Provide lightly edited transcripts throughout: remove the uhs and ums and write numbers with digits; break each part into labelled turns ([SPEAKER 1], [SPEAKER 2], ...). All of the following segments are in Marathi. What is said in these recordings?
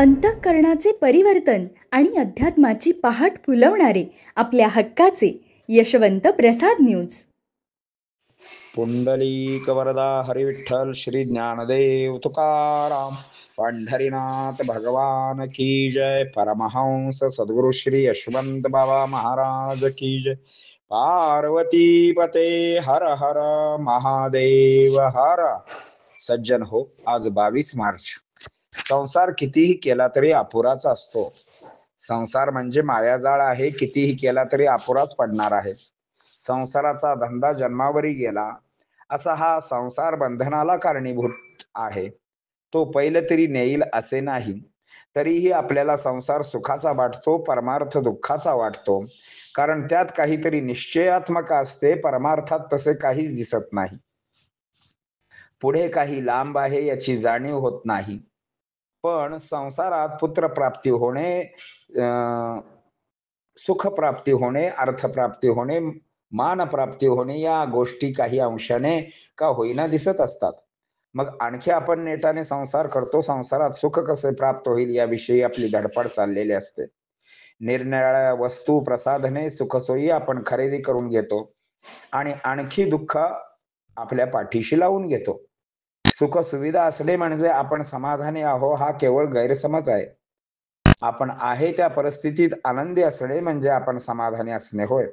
[SPEAKER 1] अंतःकरणाचे परिवर्तन आणि अध्यात्माची पहाट फुलवणारे आपल्या हक्काचे यशवंत प्रसाद न्यूज.
[SPEAKER 2] पुंडलिक वरदा हरिविठ्ठल श्री ज्ञानदेव तुकाराम पंढरीनाथ भगवान की जय. परमहंस सद्गुरु श्री यशवंत बाबा महाराज की जय. पार्वती पते हर हर महादेव हर. सज्जन हो, आज 22 मार्च. संसार कितीही केला तरी अपुराच असतो. संसार म्हणजे मायाजाळ आहे, कितीही केला तरी अपुराच पडणार आहे. संसाराचा धंदा जन्मावरी गेला, असा हा संसार बंधनाला कारणीभूत आहे. तो पहिले तरी नेईल असे नाही. तरीही आपल्याला संसार सुखाचा वाटतो, परमार्थ दुःखाचा वाटतो. कारण त्यात काहीतरी निश्चयात्मक असते, परमार्थात तसे काहीच दिसत नाही. पुढे काही लांब आहे याची जाणीव होत नाही. पण संसारात पुत्रप्राप्ती होणे, सुखप्राप्ती होणे, अर्थप्राप्ती होणे, मानप्राप्ती होणे या गोष्टी काही अंशाने का होईना दिसत असतात. मग आणखी आपण नेटाने संसार करतो. संसारात सुख कसे प्राप्त होईल याविषयी आपली धडपड चाललेली असते. निरनिराळ्या वस्तू, प्रसाधने, सुखसोयी आपण खरेदी करून घेतो आणि आणखी दुःख आपल्या पाठीशी लावून घेतो. सुख सुविधा असणे म्हणजे आपण समाधानी आहो हा केवळ गैरसमज आहे. आपण आहे त्या परिस्थितीत आनंदी असणे म्हणजे आपण समाधानी असणे होय.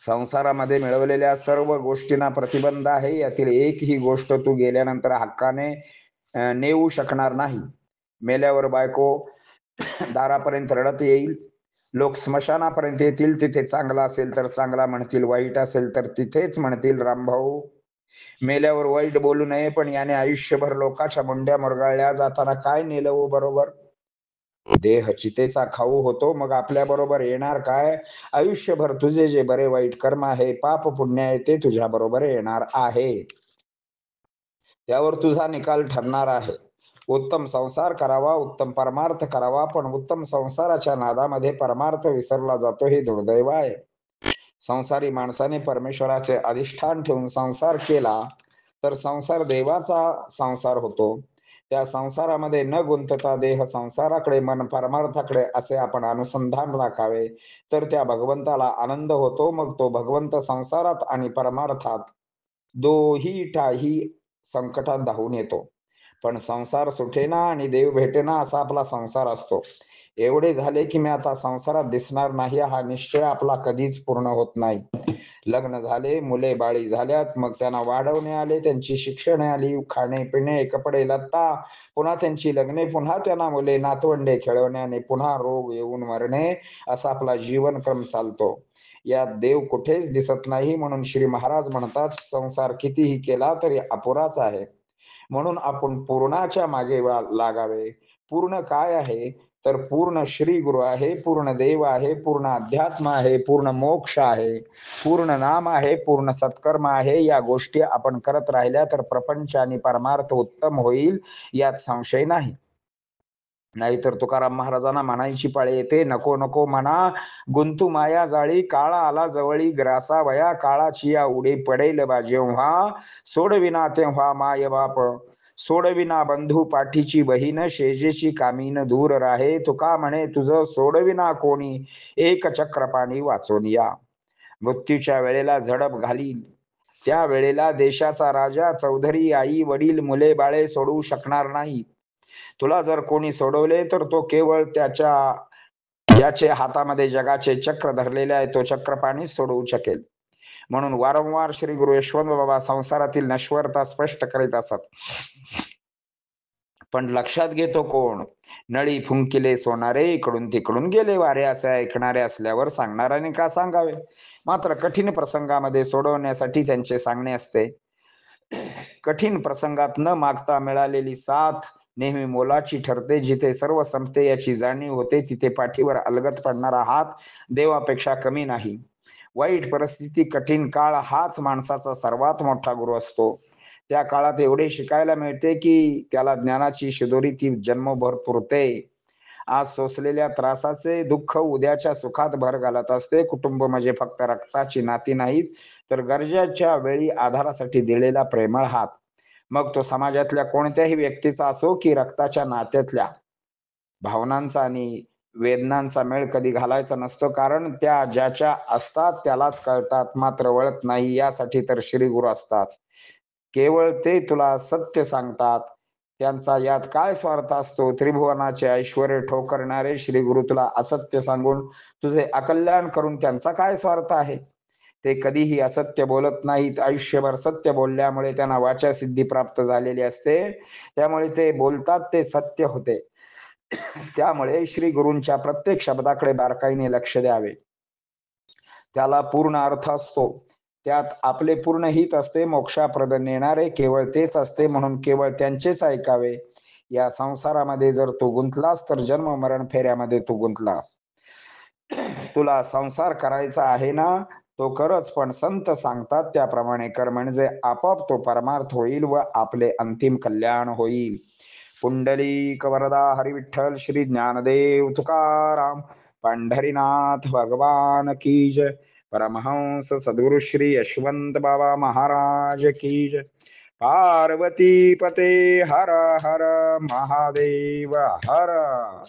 [SPEAKER 2] संसारामध्ये मिळवलेल्या सर्व गोष्टींना प्रतिबंध आहे. यातील एकही गोष्ट तू गेल्यानंतर हक्काने नेऊ शकणार नाही. मेल्यावर बायको दारापर्यंत रडत येईल, लोक स्मशानापर्यंत येतील, तिथे चांगला असेल तर चांगला म्हणतील, वाईट असेल तर तिथेच म्हणतील रामभाऊ मेल्यावर वाईट बोलू नये, पण याने आयुष्यभर लोकांच्या मुंड्या मुरगाळल्या, जाताना काय नेलं हो बरोबर. देह चितेचा खाऊ होतो, मग आपल्या बरोबर येणार काय. आयुष्यभर तुझे जे बरे वाईट कर्म आहे, पाप पुण्य आहे, ते तुझ्या बरोबर येणार आहे. त्यावर तुझा निकाल ठरणार आहे. उत्तम संसार करावा, उत्तम परमार्थ करावा, पण उत्तम संसाराच्या नादामध्ये परमार्थ विसरला जातो, हे दुर्दैव आहे. संसारी माणसाने परमेश्वराचे अधिष्ठान ठेवून संसार केला तर संसार देवाचा संसार होतो. त्या संसारामध्ये न गुंतता देह संसाराकडे, मन परमार्थाकडे असे आपण अनुसंधान राखावे, तर त्या भगवंताला आनंद होतो. मग तो भगवंत संसारात आणि परमार्थात दोही ठाही संकटात धावून येतो. पण संसार सुटेना आणि देव भेटेना असा आपला संसार असतो. एवढे झाले की मी आता संसारात दिसणार नाही हा निश्चय आपला कधीच पूर्ण होत नाही. लग्न झाले, मुले बाळी झाल्यात, मग त्यांना वाढवणे आले, त्यांची शिक्षणे आली, खाणे पिणे, कपडे लत्ता, पुन्हा त्यांची लग्ने, पुन्हा त्यांना मुले नातवंडे खेळवण्याने पुन्हा रोग येऊन मरणे, असा आपला जीवनक्रम चालतो. यात देव कुठेच दिसत नाही. म्हणून श्री महाराज म्हणतात, संसार कितीही केला तरी अपुराच आहे. म्हणून आपण पूर्णाच्या मागे लागावे. पूर्ण काय आहे तर पूर्ण श्री गुरु आहे, पूर्ण देव आहे, पूर्ण अध्यात्म आहे, पूर्ण मोक्ष आहे, पूर्ण नाम आहे, पूर्ण सत्कर्म आहे. या गोष्टी आपण करत राहिल्या तर प्रपंच आणि परमार्थ उत्तम होईल, यात संशय नाही. नाहीतर तुकाराम महाराजांना म्हणायची पाळी येते, नको नको म्हणा गुंतू माया जाळी, काळा आला जवळी ग्रासा वया, काळाची या उडे पडेल बा जेव्हा, सोडविना तेव्हा माय बाप, सोडविना बंधू पाठीची बहीण, शेजेची कामीन दूर राहे, तुका म्हणे तुझं सोडविना कोणी, एक चक्र पाणी वाचून या. मृत्यूच्या वेळेला झडप घालील, त्या वेळेला देशाचा राजा, चौधरी, आई वडील, मुले बाळे सोडवू शकणार नाही. तुला जर कोणी सोडवले तर तो केवळ याचे हातामध्ये जगाचे चक्र धरलेले आहे, तो चक्रपाणी सोडवू शकेल. म्हणून वारंवार श्री गुरु यशवंत बाबा संसारातील नश्वरता स्पष्ट करीत असत. पण लक्षात घेतो कोण. नळी फुंकिले सोनारे, इकडून तिकडून गेले वारे, असे ऐकणारे असल्यावर सांगणाऱ्याने का सांगावे. मात्र कठीण प्रसंगामध्ये सोडवण्यासाठी त्यांचे सांगणे असते. कठीण प्रसंगात न मागता मिळालेली साथ नेहमी मोलाची ठरते. जिथे सर्व संपते याची जाणीव होते, तिथे पाठीवर अलगद पडणारा हात देवापेक्षा कमी नाही. वाईट परिस्थिती, कठीण काळ हाच माणसाचा सर्वात मोठा गुरु असतो. त्या काळात एवढे शिकायला मिळते की त्याला ज्ञानाची शिदोरी ती जन्मभर पुरते. आज सोसलेल्या त्रासाचे दुःख उद्याच्या सुखात भर घालत असते. कुटुंब म्हणजे फक्त रक्ताची नाती नाहीत, तर गरजेच्या वेळी आधारासाठी दिलेला प्रेमळ हात. मग तो समाजातल्या कोणत्याही व्यक्तीचा असो की रक्ताच्या नात्यातल्या. भावनांचा आणि वेदनांचा मेळ कधी घालायचा नसतो, कारण त्या ज्याच्या असतात त्यालाच कळतात, मात्र वळत नाही. यासाठी तर श्री गुरु असतात. केवळ ते तुला सत्य सांगतात. त्यांचा यात काय स्वार्थ असतो? त्रिभुवनाचे ऐश्वर्य ठोकरणारे श्री गुरु तुला असत्य सांगून तुझे अकल्याण करून त्यांचा काय स्वार्थ आहे? ते कधीही असत्य बोलत नाहीत. आयुष्यभर सत्य बोलल्यामुळे त्यांना वाचासिद्धी प्राप्त झालेली असते. त्यामुळे ते बोलतात ते सत्य होते. त्यामुळे श्री गुरूंच्या प्रत्येक शब्दाकडे बारकाईने लक्ष द्यावे. त्याला पूर्ण अर्थ असतो. त्यात आपले पूर्ण हित असते. मोक्षाप्रद नेणारे केवळ तेच असते, म्हणून केवळ त्यांचेच ऐकावे. या संसारामध्ये जर तू गुंतलास तर जन्म मरण फेऱ्यामध्ये तू गुंतलास. तुला संसार करायचा आहे ना, तो करच, पण संत सांगतात त्याप्रमाणे कर, म्हणजे आपोआप तो परमार्थ होईल व आपले अंतिम कल्याण होईल. पुंडलिक वरदा हरी विठ्ठल श्री ज्ञानदेव तुकाराम पंढरीनाथ भगवान की जय. परमहंस सद्गुरु श्री यशवंत बाबा महाराज की जय. पार्वती पते हर हर महादेव हर.